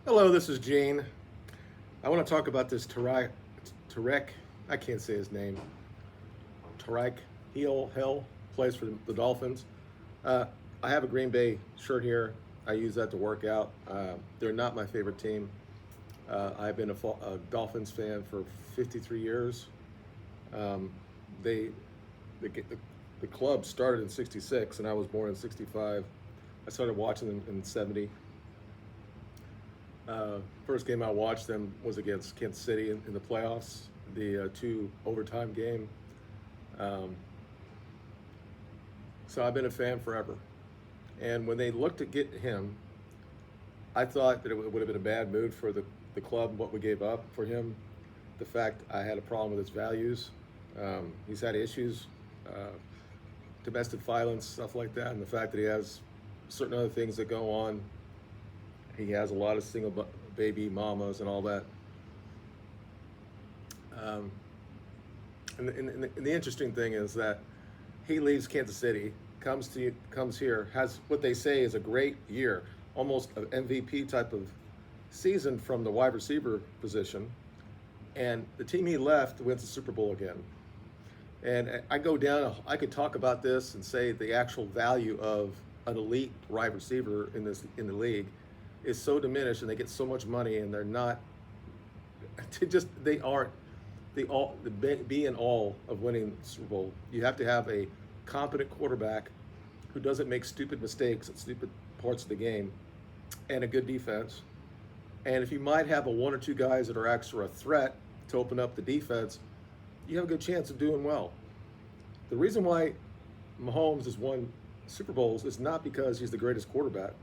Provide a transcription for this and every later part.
Hello, this is Gene. I want to talk about this Tyreek. I can't say his name. Tyreek Hill plays for the Dolphins. I have a Green Bay shirt here. I use that to work out. They're not my favorite team. I've been a Dolphins fan for 53 years. Um, they, the, the club started in '66, and I was born in '65. I started watching them in '70. First game I watched them was against Kansas City in the playoffs, the two overtime game. Um, so I've been a fan forever. And when they looked to get him, I thought that it would have been a bad move for the club, what we gave up for him. The fact I had a problem with his values. He's had issues, domestic violence, stuff like that, and the fact that he has certain other things that go on. He has a lot of single baby mamas and all that. And the interesting thing is that he leaves Kansas City, comes here, has what they say is a great year, almost an MVP type of season from the wide receiver position, and the team he left wins the Super Bowl again. And I go down, I could talk about this and say the actual value of an elite wide receiver in the league is so diminished, and they get so much money, and they're not. They aren't the be and all of winning the Super Bowl. You have to have a competent quarterback who doesn't make stupid mistakes at stupid parts of the game, and a good defense. And if you might have one or two guys that are extra a threat to open up the defense, you have a good chance of doing well. The reason why Mahomes has won Super Bowls is not because he's the greatest quarterback.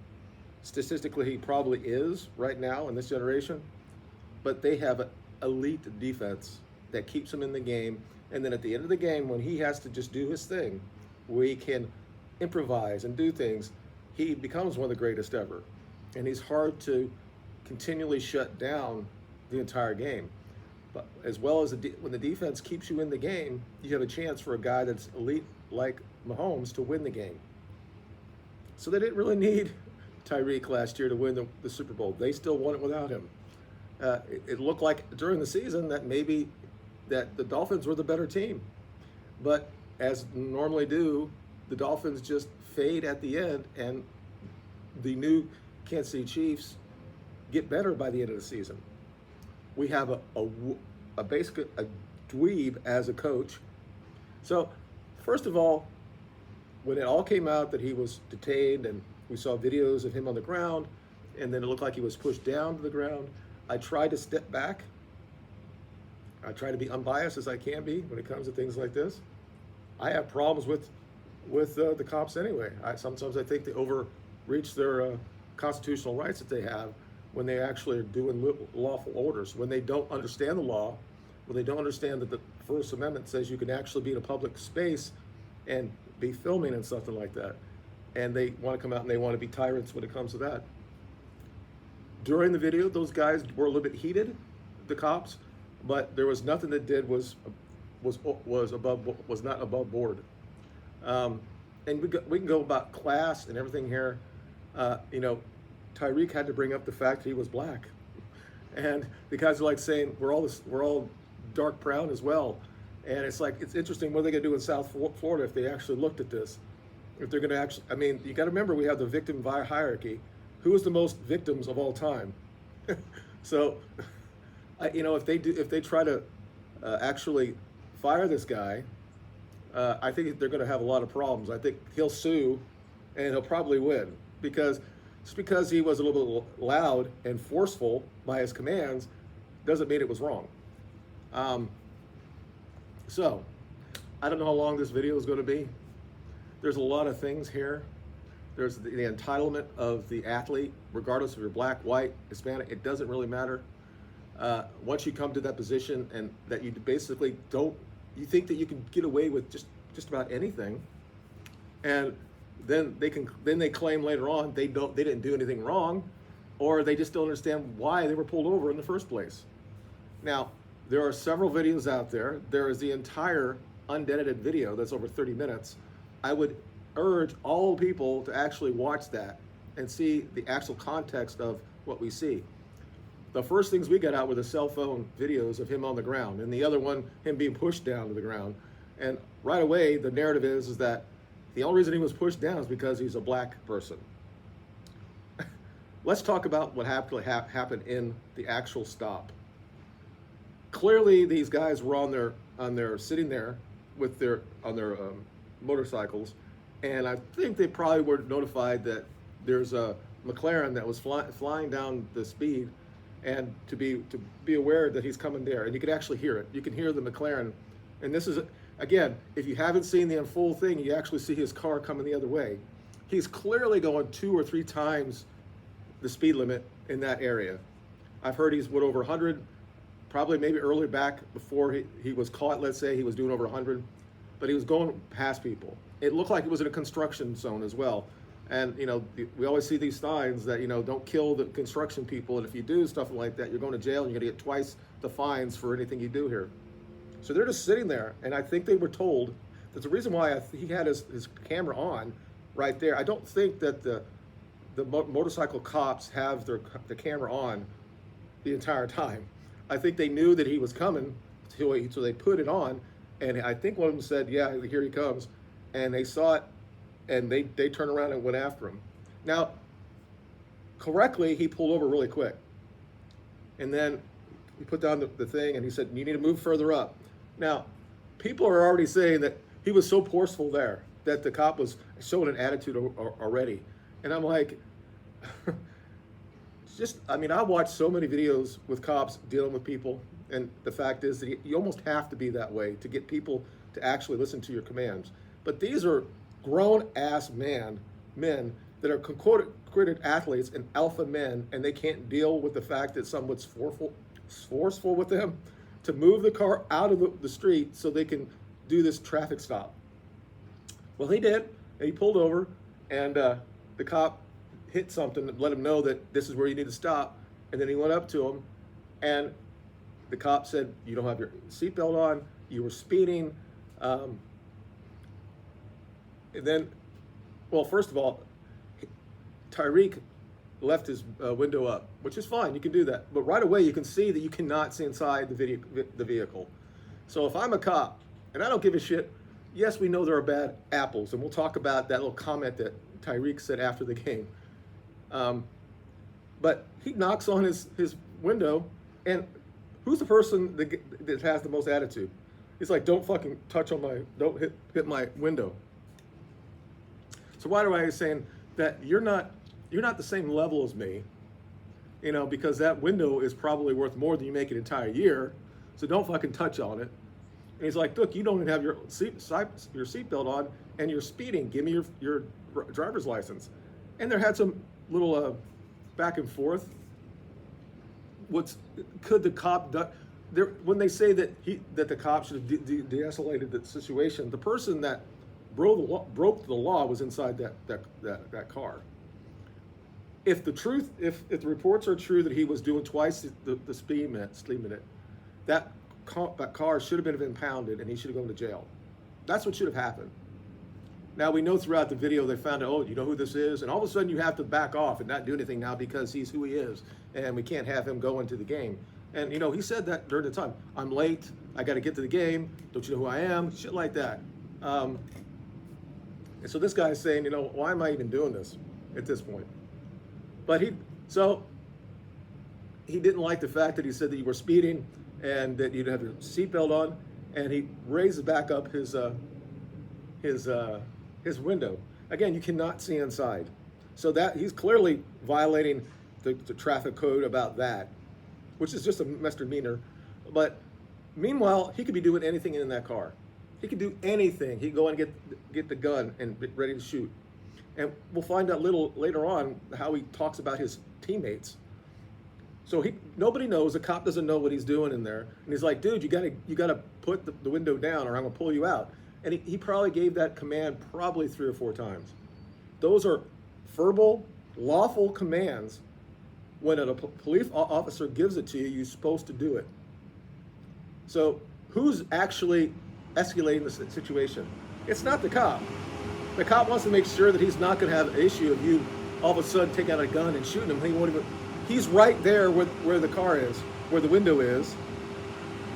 Statistically, he probably is right now in this generation, but they have an elite defense that keeps him in the game. And then at the end of the game, when he has to just do his thing, where he can improvise and do things, he becomes one of the greatest ever. And he's hard to continually shut down the entire game. But as well as when the defense keeps you in the game, you have a chance for a guy that's elite like Mahomes to win the game. So they didn't really need Tyreek last year to win the Super Bowl. They still won it without him. It looked like during the season that maybe that the Dolphins were the better team. But as normally do, the Dolphins just fade at the end, and the new Kansas City Chiefs get better by the end of the season. We have a basic a dweeb as a coach. So first of all, when it all came out that he was detained, and we saw videos of him on the ground, and then it looked like he was pushed down to the ground, I tried to step back. I try to be unbiased as I can be when it comes to things like this. I have problems with the cops anyway. Sometimes I think they overreach their constitutional rights that they have when they actually are doing lawful orders, when they don't understand the law, when they don't understand that the First Amendment says you can actually be in a public space and be filming and something like that. And they want to come out and they want to be tyrants when it comes to that. During the video, those guys were a little bit heated, the cops, but there was nothing that did was not above board. And we can go about class and everything here. Tyreek had to bring up the fact that he was black, and the guys are like saying we're all dark brown as well. And it's like, it's interesting what are they going to do in South Florida if they actually looked at this. If they're going to actually, I mean, you got to remember we have the victim hierarchy. Who is the most victims of all time? So, if they try to actually fire this guy, I think they're going to have a lot of problems. I think he'll sue, and he'll probably win just because he was a little bit loud and forceful by his commands doesn't mean it was wrong. So, I don't know how long this video is going to be. There's a lot of things here. There's the entitlement of the athlete, regardless if you're black, white, Hispanic, it doesn't really matter. Once you come to that position and that you basically you think that you can get away with just about anything, and then they claim later on they didn't do anything wrong, or they just don't understand why they were pulled over in the first place. Now, there are several videos out there. There is the entire unedited video that's over 30 minutes. I would urge all people to actually watch that and see the actual context of what we see. the first things we got out were the cell phone videos of him on the ground, and the other one, him being pushed down to the ground. And right away, the narrative is that the only reason he was pushed down is because he's a black person. Let's talk about what happened in the actual stop. Clearly, these guys were on their sitting there with their motorcycles, and I think they probably were notified that there's a McLaren that was flying down the speed, and to be aware that he's coming there, and you could actually hear it. You can hear the McLaren, and this is again, if you haven't seen the full thing, you actually see his car coming the other way. He's clearly going 2 or 3 times the speed limit in that area. I've heard he's went over 100, probably maybe earlier back before he was caught. Let's say he was doing over 100, but he was going past people. It looked like it was in a construction zone as well. And we always see these signs that don't kill the construction people, and if you do stuff like that, you're going to jail and you're going to get twice the fines for anything you do here. So they're just sitting there, and I think they were told. There's a reason why he had his camera on right there. I don't think that the motorcycle cops have the camera on the entire time. I think they knew that he was coming, so they put it on, and I think one of them said, "Yeah, here he comes," and they saw it, and they turned around and went after him. Now, correctly, he pulled over really quick, and then he put down the thing, and he said, "You need to move further up." Now, people are already saying that he was so forceful there that the cop was showing an attitude already. And I'm like, I watched so many videos with cops dealing with people, and the fact is that you almost have to be that way to get people to actually listen to your commands. But these are grown-ass men that are considered athletes and alpha men, and they can't deal with the fact that someone's forceful with them to move the car out of the street so they can do this traffic stop. Well, he did, and he pulled over, and the cop hit something and let him know that this is where you need to stop. And then he went up to him, and the cop said, "You don't have your seatbelt on, you were speeding." And then, well, first of all, Tyreek left his window up, which is fine, you can do that. But right away, you can see that you cannot see inside the vehicle. So if I'm a cop, and I don't give a shit, yes, we know there are bad apples, and we'll talk about that little comment that Tyreek said after the game. But he knocks on his window, and who's the person that has the most attitude? He's like, "Don't fucking don't hit my window." So why do I saying that you're not the same level as me, because that window is probably worth more than you make an entire year, so don't fucking touch on it. And he's like, "Look, you don't even have your seatbelt on, and you're speeding. Give me your driver's license." And there had some little back and forth. Could the cop when they say that the cop should have de-escalated the situation, the person that broke the law was inside that car. If the reports are true that he was doing twice the speed limit, that car should have been impounded and he should have gone to jail. That's what should have happened. Now we know throughout the video they found out, "Oh, you know who this is?" And all of a sudden you have to back off and not do anything now because he's who he is, and we can't have him go into the game. And he said that during the time, "I'm late, I got to get to the game, don't you know who I am?" Shit like that. And so this guy's saying, "Why am I even doing this at this point?" But he didn't like the fact that he said that you were speeding and that you'd have your seatbelt on, and he raised back up his window. Again, you cannot see inside. So that he's clearly violating the traffic code about that, which is just a misdemeanor. But meanwhile, he could be doing anything in that car. He could do anything. He could go and get the gun and be ready to shoot. And we'll find out later on how he talks about his teammates. So nobody knows. The cop doesn't know what he's doing in there. And he's like, "Dude, you gotta put the window down, or I'm gonna pull you out." And he probably gave that command probably 3 or 4 times. Those are verbal, lawful commands. When a police officer gives it to you, you're supposed to do it. So who's actually escalating the situation? It's not the cop. The cop wants to make sure that he's not going to have an issue of you all of a sudden taking out a gun and shooting him. He's right there where the car is, where the window is.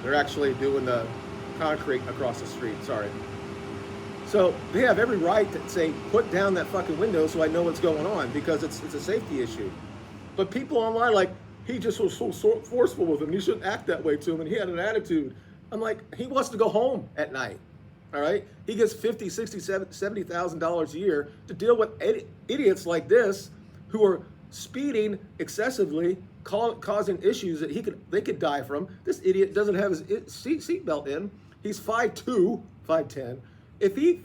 They're actually doing the concrete across the street. Sorry. So they have every right to say, put down that fucking window so I know what's going on, because it's a safety issue. But people online like, he just was so forceful with him. You shouldn't act that way to him, and he had an attitude. I'm like, he wants to go home at night. All right, he gets $50,000, $60,000, $70,000 a year to deal with idiots like this who are speeding excessively, causing issues that they could die from. This idiot doesn't have his seatbelt in. He's 5'2", 5'10". If he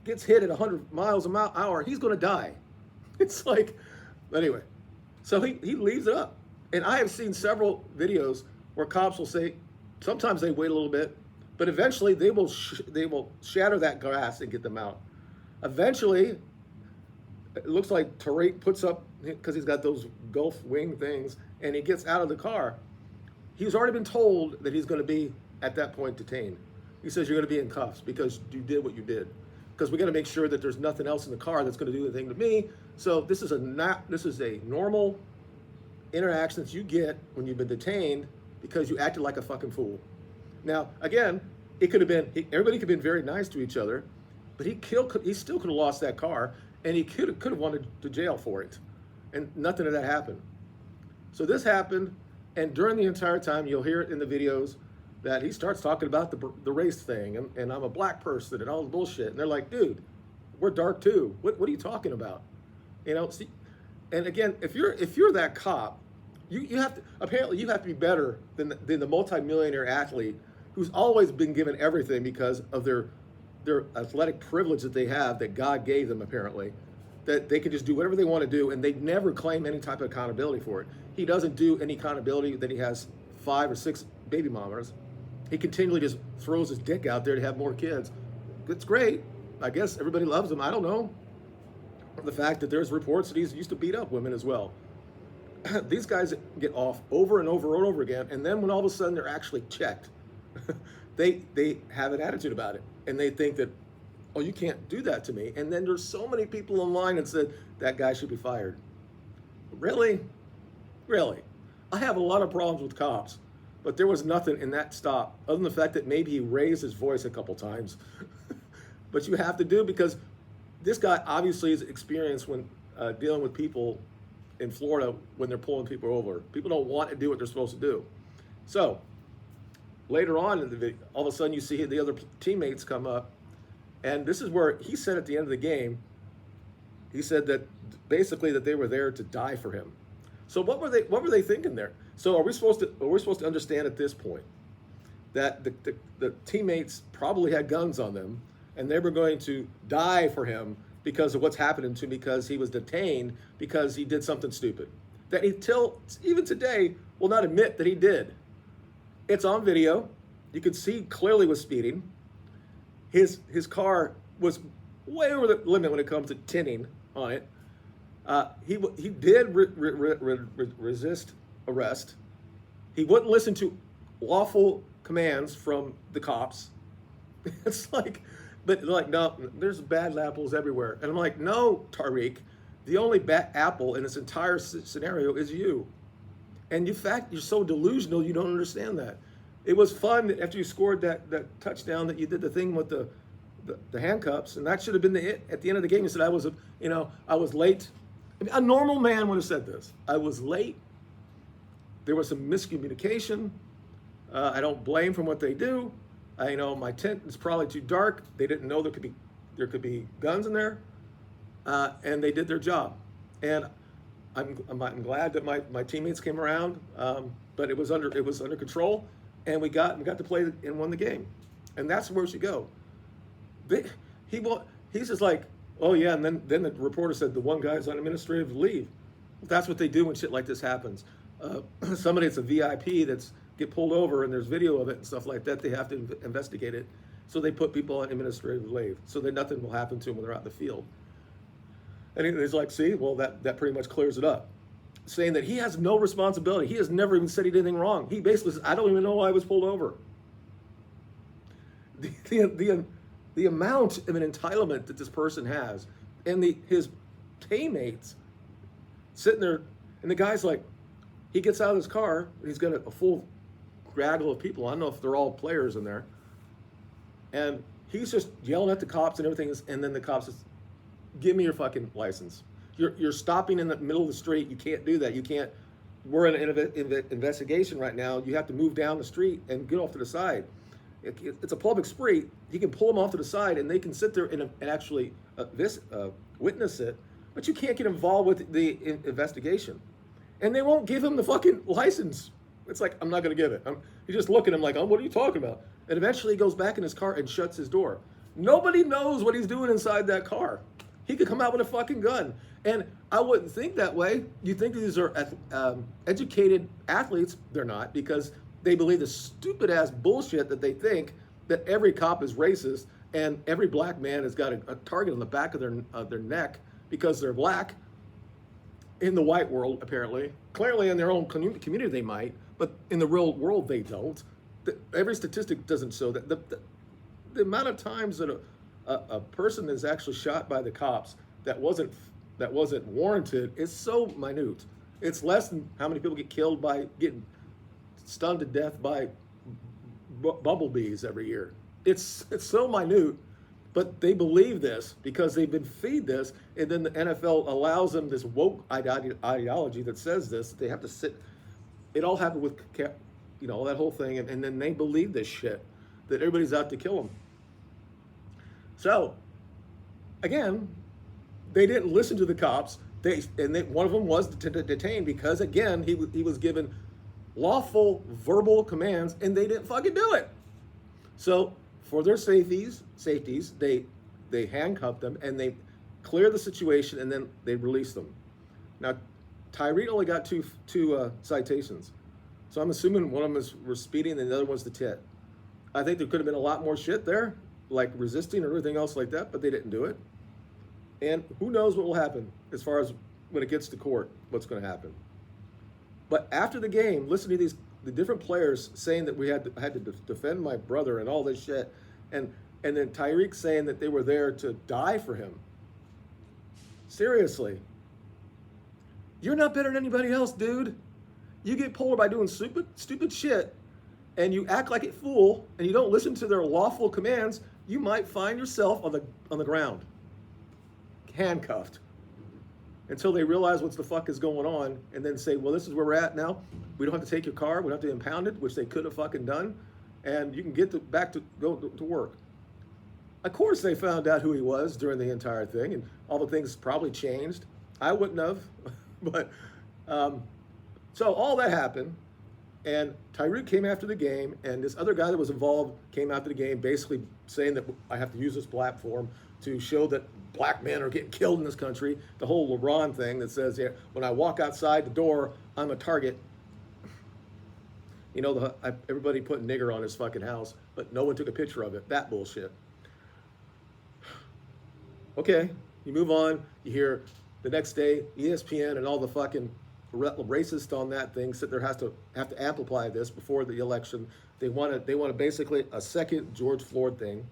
gets hit at 100 miles an hour, he's going to die. It's like, anyway, so he leaves it up. And I have seen several videos where cops will say, sometimes they wait a little bit, but eventually they will shatter that glass and get them out. Eventually, it looks like Tyreek puts up, because he's got those Gulf wing things, and he gets out of the car. He's already been told that he's going to be, at that point, detained. He says, you're going to be in cuffs because you did what you did. Because we got to make sure that there's nothing else in the car that's going to do anything to me. So this is a normal interaction that you get when you've been detained because you acted like a fucking fool. Now, again, it could have been, everybody could have been very nice to each other, but he still could have lost that car, and he could have wanted to jail for it. And nothing of that happened. So this happened, and during the entire time, you'll hear it in the videos, that he starts talking about the race thing, and I'm a black person and all the bullshit. And they're like, dude, we're dark too. What are you talking about? You know, see, and again, if you're that cop, you have to be better than the multimillionaire athlete who's always been given everything because of their athletic privilege that they have, that God gave them apparently, that they can just do whatever they want to do, and they never claim any type of accountability for it. He doesn't do any accountability that he has 5 or 6 baby mamas. He continually just throws his dick out there to have more kids. It's great. I guess everybody loves him. I don't know. The fact that there's reports that he's used to beat up women as well. These guys get off over and over and over again, and then when all of a sudden they're actually checked, they have an attitude about it, and they think that, oh, you can't do that to me. And then there's so many people online that said that guy should be fired. Really? I have a lot of problems with cops. But there was nothing in that stop, other than the fact that maybe he raised his voice a couple times. But you have to do, because this guy obviously is experienced when dealing with people in Florida when they're pulling people over. People don't want to do what they're supposed to do. So later on in the video, all of a sudden you see the other teammates come up, and this is where he said at the end of the game, he said that basically that they were there to die for him. So what were they thinking there? So are we supposed to understand at this point that the teammates probably had guns on them, and they were going to die for him because of what's happening to him, because he was detained because he did something stupid that he even today will not admit that he did. It's on video. You could see clearly was speeding. His car was way over the limit when it comes to tinting on it. He did resist arrest. He wouldn't listen to lawful commands from the cops. It's like, but like, no, there's bad apples everywhere. And I'm like, no, Tyreek, the only bad apple in this entire scenario is you. And in fact, you're so delusional, you don't understand that. It was fun that after you scored that touchdown that you did the thing with the handcuffs, and that should have been at the end of the game. You said, I was late. I mean, a normal man would have said this. I was late. There was some miscommunication. I don't blame from what they do. My tent is probably too dark. They didn't know there could be guns in there, and they did their job. And I'm glad that my teammates came around, but it was under control, and we got to play and won the game, and that's where it should go. He's just like, oh yeah, and then the reporter said the one guy's on administrative leave. That's what they do when shit like this happens. Somebody that's a VIP that's get pulled over and there's video of it and stuff like that, they have to investigate it. So they put people on administrative leave so that nothing will happen to them when they're out in the field. And he's like, see, well, that pretty much clears it up. Saying that he has no responsibility. He has never even said he did anything wrong. He basically says, I don't even know why I was pulled over. The amount of an entitlement that this person has, and his teammates sitting there, and the guy's like, He gets out of his car, and he's got a full gaggle of people. I don't know if they're all players in there. And he's just yelling at the cops and everything. And then the cops says, give me your fucking license. You're stopping in the middle of the street. You can't do that. You can't. We're in an investigation right now. You have to move down the street and get off to the side. It's a public street. You can pull them off to the side, and they can sit there and actually witness it. But you can't get involved with the investigation. And they won't give him the fucking license. It's like, I'm not going to give it. You just look at him like, oh, what are you talking about? And eventually he goes back in his car and shuts his door. Nobody knows what he's doing inside that car. He could come out with a fucking gun. And I wouldn't think that way. You think these are educated athletes. They're not, because they believe the stupid-ass bullshit that they think that every cop is racist and every black man has got a target on the back of their neck because they're black. In the white world, apparently. Clearly in their own community they might, but in the real world they don't. Every statistic doesn't show that. The amount of times that a person is actually shot by the cops that wasn't warranted is so minute. It's less than how many people get killed by getting stunned to death by bumblebees every year. It's so minute, but they believe this because they've been fed this, and then the NFL allows them this woke ideology that says this. They have to sit. It all happened with, that whole thing, and then they believe this shit that everybody's out to kill them. So, again, they didn't listen to the cops. One of them was detained because, again, he was given lawful verbal commands, and they didn't fucking do it. So, for their safeties, they handcuffed them, and they cleared the situation, and then they released them. Now, Tyreek only got two citations. So I'm assuming one of them was speeding and the other one's the tit. I think there could have been a lot more shit there, like resisting or everything else like that, but they didn't do it. And who knows what will happen as far as when it gets to court, what's going to happen. But after the game, listen to the different players saying that I had to defend my brother and all this shit. And then Tyreek saying that they were there to die for him. Seriously. You're not better than anybody else, dude. You get pulled by doing stupid shit, and you act like a fool, and you don't listen to their lawful commands, you might find yourself on the ground, handcuffed, until they realize what the fuck is going on, and then say, well, this is where we're at now. We don't have to take your car. We don't have to impound it, which they could have fucking done, and you can get back to go to work. Of course, they found out who he was during the entire thing, and all the things probably changed. I wouldn't have, but so all that happened, and Tyreek came after the game, and this other guy that was involved came after the game, basically saying that I have to use this platform to show that black men are getting killed in this country. The whole LeBron thing that says, yeah, when I walk outside the door, I'm a target. Everybody put nigger on his fucking house, but no one took a picture of it. That bullshit. Okay, you move on. You hear the next day, ESPN and all the fucking racist on that thing said there have to amplify this before the election. They want basically a second George Floyd thing.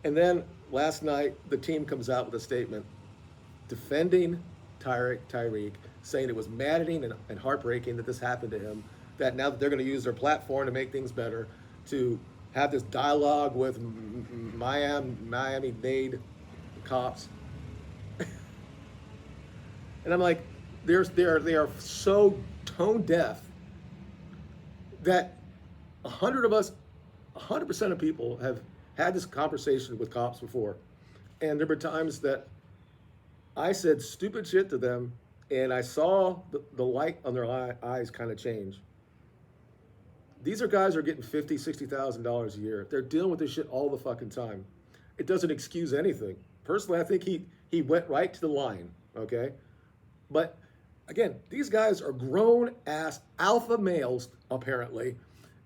And then last night, the team comes out with a statement defending Tyreek, saying it was maddening and heartbreaking that this happened to him, that now that they're going to use their platform to make things better, to have this dialogue with Miami-Dade cops. And I'm like, they are so tone deaf that 100% of people have had this conversation with cops before. And there were times that I said stupid shit to them, and I saw the light on their eyes kind of change. These are guys who are getting $50,000, $60,000 a year. They're dealing with this shit all the fucking time. It doesn't excuse anything. Personally, I think he went right to the line, okay? But again, these guys are grown-ass alpha males, apparently,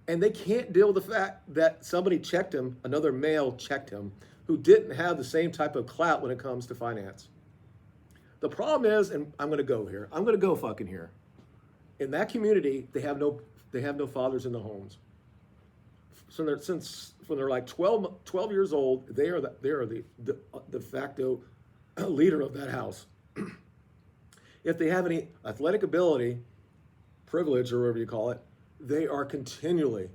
and they can't deal with the fact that somebody checked him, another male checked him, who didn't have the same type of clout when it comes to finance. The problem is, and I'm going to go here, I'm going to go fucking here. In that community, they have no fathers in the homes. So when they're like 12 years old, they are the de facto leader of that house. if they have any athletic ability, privilege, or whatever you call it, they are continually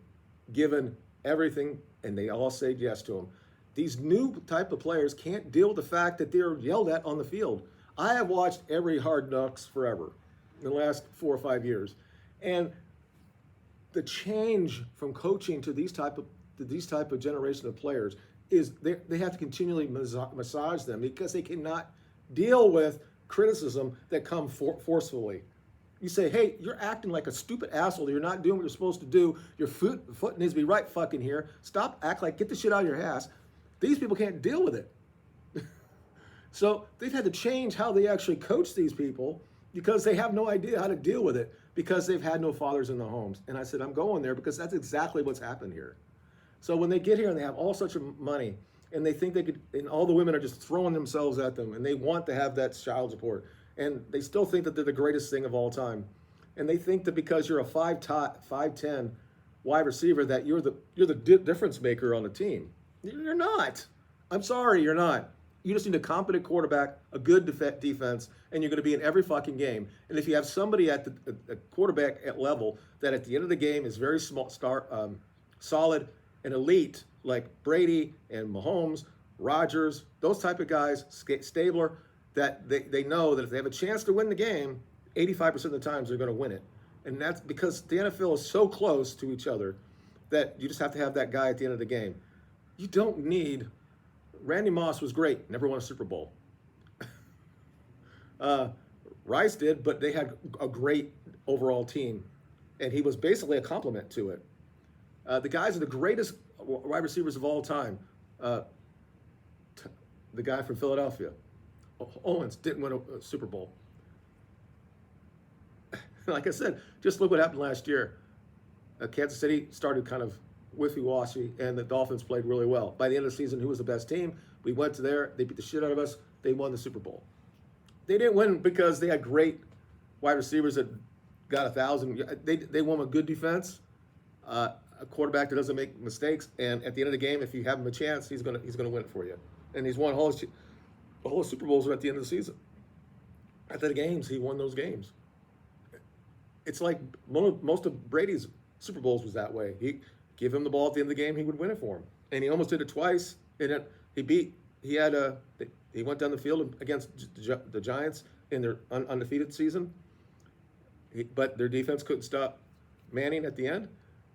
given everything, and they all say yes to them. These new type of players can't deal with the fact that they're yelled at on the field. I have watched every Hard Knocks forever in the last 4 or 5 years, and the change from coaching to these type of generation of players is they have to continually massage them because they cannot deal with criticism that come forcefully. You say, hey, you're acting like a stupid asshole. You're not doing what you're supposed to do. Your foot needs to be right fucking here. Stop act like, get the shit out of your ass. These people can't deal with it. So they've had to change how they actually coach these people because they have no idea how to deal with it because they've had no fathers in the homes. And I said, I'm going there because that's exactly what's happened here. So when they get here and they have all such money and they think they could, and all the women are just throwing themselves at them and they want to have that child support. And they still think that they're the greatest thing of all time. And they think that because you're a 5'10" wide receiver that you're the difference maker on the team. You're not. I'm sorry, you're not. You just need a competent quarterback, a good defense, and you're going to be in every fucking game. And if you have somebody at the quarterback at level that at the end of the game is very solid and elite, like Brady and Mahomes, Rodgers, those type of guys, Stabler, that they know that if they have a chance to win the game, 85% of the times they're going to win it. And that's because the NFL is so close to each other that you just have to have that guy at the end of the game. You don't need... Randy Moss was great, never won a Super Bowl. Rice did, but they had a great overall team. And he was basically a complement to it. The guys are the greatest wide receivers of all time. The guy from Philadelphia, Owens, didn't win a Super Bowl. Like I said, just look what happened last year. Kansas City started kind of wishy-washy, and the Dolphins played really well. By the end of the season, who was the best team? We went to there. They beat the shit out of us. They won the Super Bowl. They didn't win because they had great wide receivers that got 1,000. They won with good defense, a quarterback that doesn't make mistakes, and at the end of the game, if you have him a chance, he's gonna win it for you. And he's won the whole Super Bowls are at the end of the season. At the games, he won those games. It's like most of Brady's Super Bowls was that way. He give him the ball at the end of the game, he would win it for him. And he almost did it twice. And he went down the field against the Giants in their undefeated season. But their defense couldn't stop Manning at the end.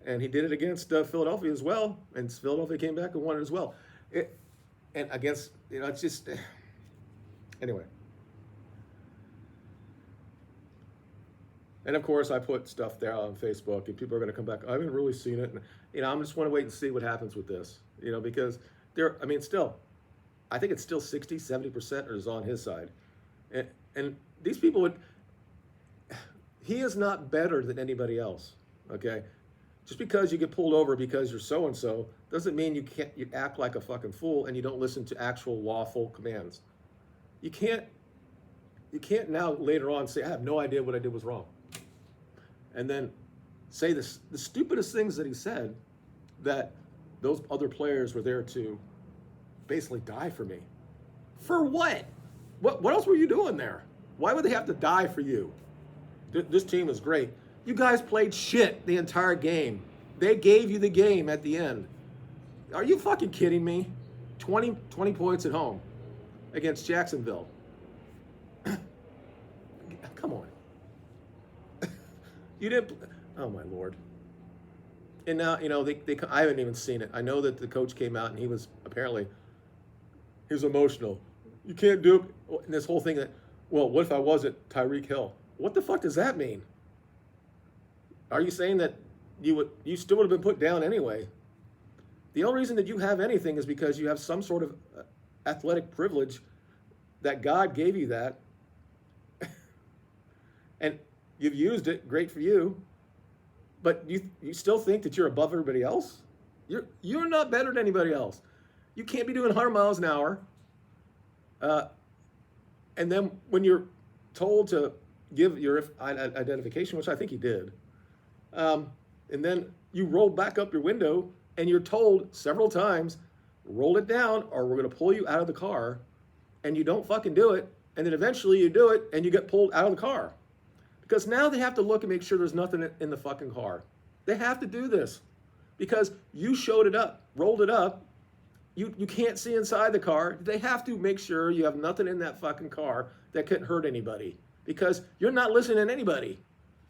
And he did it against Philadelphia as well. And Philadelphia came back and won it as well. And against, it's just, anyway. And of course, I put stuff there on Facebook, and people are going to come back. I haven't really seen it. And, I just want to wait and see what happens with this, because still, I think it's still 60, 70% is on his side. And these people he is not better than anybody else, okay? Just because you get pulled over because you're so-and-so doesn't mean you act like a fucking fool and you don't listen to actual lawful commands. You can't now later on say, I have no idea what I did was wrong. And then say the stupidest things that he said, that those other players were there to basically die for me. For what? What else were you doing there? Why would they have to die for you? This team is great. You guys played shit the entire game. They gave you the game at the end. Are you fucking kidding me? 20 points at home against Jacksonville. Come on. You didn't. Oh my Lord. And now I haven't even seen it. I know that the coach came out and he was emotional. You can't do it. And this whole thing that, well, what if I wasn't Tyreek Hill? What the fuck does that mean? Are you saying that you still would have been put down anyway? The only reason that you have anything is because you have some sort of athletic privilege that God gave you that. And you've used it, great for you, but you still think that you're above everybody else? You're not better than anybody else. You can't be doing 100 miles an hour. And then when you're told to give your identification, which I think he did, and then you roll back up your window and you're told several times, roll it down or we're going to pull you out of the car, and you don't fucking do it, And then eventually you do it and you get pulled out of the car. Because now they have to look and make sure there's nothing in the fucking car. They have to do this because you showed it up, rolled it up. You can't see inside the car. They have to make sure you have nothing in that fucking car that could hurt anybody because you're not listening to anybody.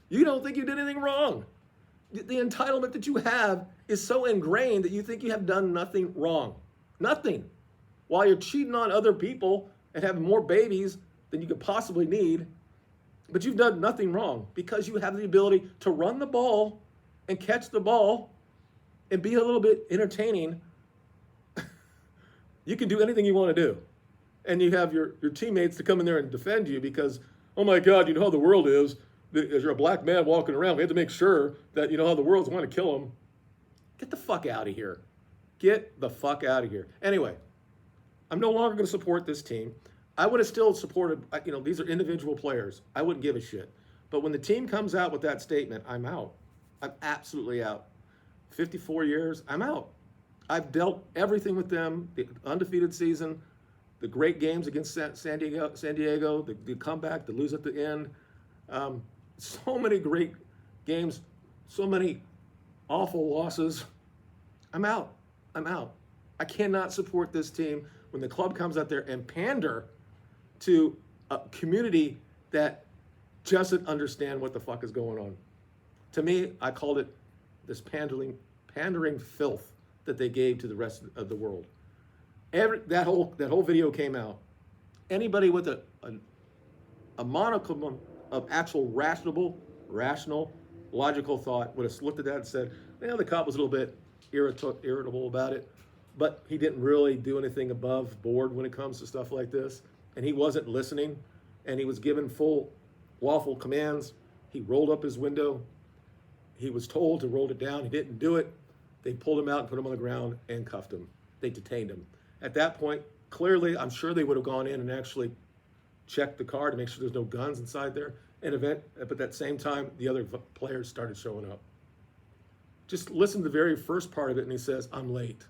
You don't think you did anything wrong. The entitlement that you have is so ingrained that you think you have done nothing wrong. Nothing. While you're cheating on other people and having more babies than you could possibly need, but you've done nothing wrong because you have the ability to run the ball and catch the ball and be a little bit entertaining. You can do anything you want to do. And you have your teammates to come in there and defend you because, oh my God, you know how the world is. As you're a black man walking around, we have to make sure that you know how the world's want to kill them. Get the fuck out of here. Get the fuck out of here. Anyway, I'm no longer going to support this team. I would have still supported, these are individual players. I wouldn't give a shit. But when the team comes out with that statement, I'm out. I'm absolutely out. 54 years, I'm out. I've dealt everything with them, the undefeated season, the great games against San Diego, the comeback, the lose at the end. So many great games, so many awful losses. I'm out. I'm out. I cannot support this team when the club comes out there and pander to a community that doesn't understand what the fuck is going on. To me, I called it this pandering filth that they gave to the rest of the world. That whole video came out. Anybody with a monicum of actual rational, logical thought would have looked at that and said, the cop was a little bit irritable about it, but he didn't really do anything above board when it comes to stuff like this. And he wasn't listening, and he was given full lawful commands. He rolled up his window. He was told to roll it down. He didn't do it. They pulled him out and put him on the ground and cuffed him. They detained him. At that point, clearly, I'm sure they would have gone in and actually checked the car to make sure there's no guns inside there. But at that same time, the other players started showing up. Just listen to the very first part of it, and he says, I'm late.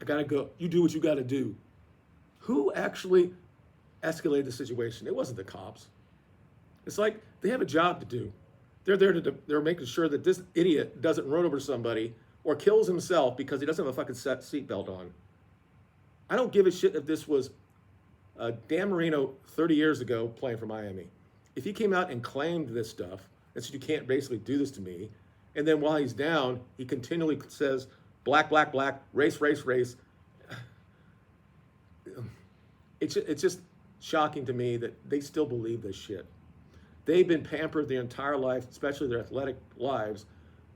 I gotta go. You do what you gotta do. Who actually escalated the situation? It wasn't the cops. It's like they have a job to do. They're making sure that this idiot doesn't run over somebody or kills himself because he doesn't have a fucking seatbelt on. I don't give a shit if this was Dan Marino 30 years ago playing for Miami. If he came out and claimed this stuff and said, you can't basically do this to me, and then while he's down, he continually says, black, black, black, race, race, race. It's just shocking to me that they still believe this shit. They've been pampered their entire life, especially their athletic lives,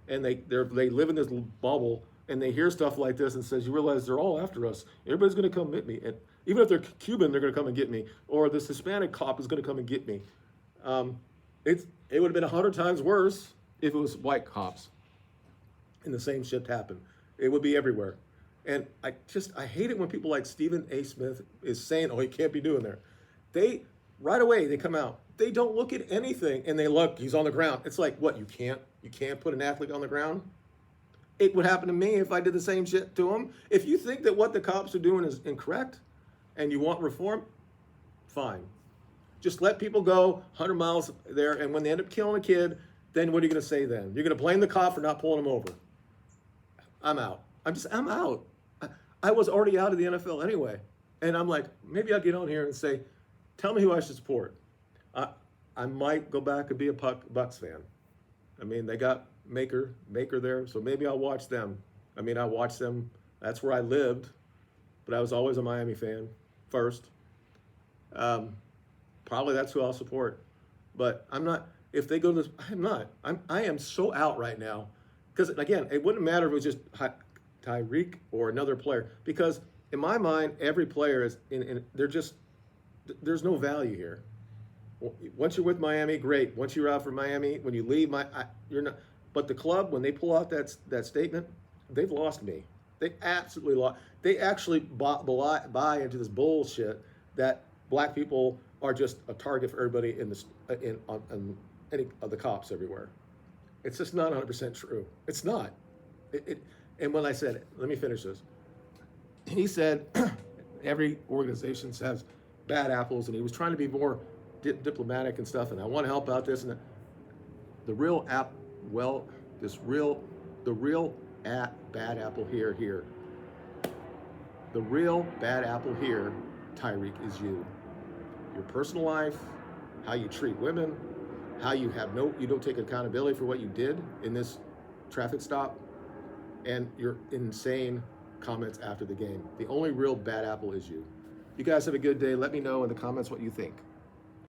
and they live in this little bubble, and they hear stuff like this and says, you realize they're all after us. Everybody's going to come get me. And even if they're Cuban, they're going to come and get me. Or this Hispanic cop is going to come and get me. It would have been 100 times worse if it was white cops and the same shit happened. It would be everywhere. And I hate it when people like Stephen A. Smith is saying, oh, he can't be doing there. Right away, they come out. They don't look at anything and they look, he's on the ground. It's like, what, you can't put an athlete on the ground? It would happen to me if I did the same shit to him. If you think that what the cops are doing is incorrect and you want reform, fine. Just let people go 100 miles there, and when they end up killing a kid, then what are you going to say then? You're going to blame the cop for not pulling him over. I'm out. I'm out. I was already out of the NFL anyway. And I'm like, maybe I'll get on here and say, tell me who I should support. I might go back and be a Bucks fan. I mean, they got Maker there, so maybe I'll watch them. I mean, I watched them. That's where I lived, but I was always a Miami fan first. Probably that's who I'll support. But I'm not. If they go to this, I'm not. I am so out right now. Because again, it wouldn't matter if it was just Tyreek or another player. Because in my mind, every player is there's no value here. Once you're with Miami, great. Once you're out for Miami, when you leave, you're not. But the club, when they pull out that statement, they've lost me. They absolutely lost. They actually buy into this bullshit that black people are just a target for everybody on any of the cops everywhere. It's just not 100% true. It's not. And when I said, let me finish this. He said, every organization has bad apples, and he was trying to be more diplomatic and stuff. And I want to help out this and that. The real app, well, the real bad apple here. The real bad apple here, Tyreek, is you. Your personal life, how you treat women, how you don't take accountability for what you did in this traffic stop, and your insane comments after the game. The only real bad apple is you. You guys have a good day. Let me know in the comments what you think.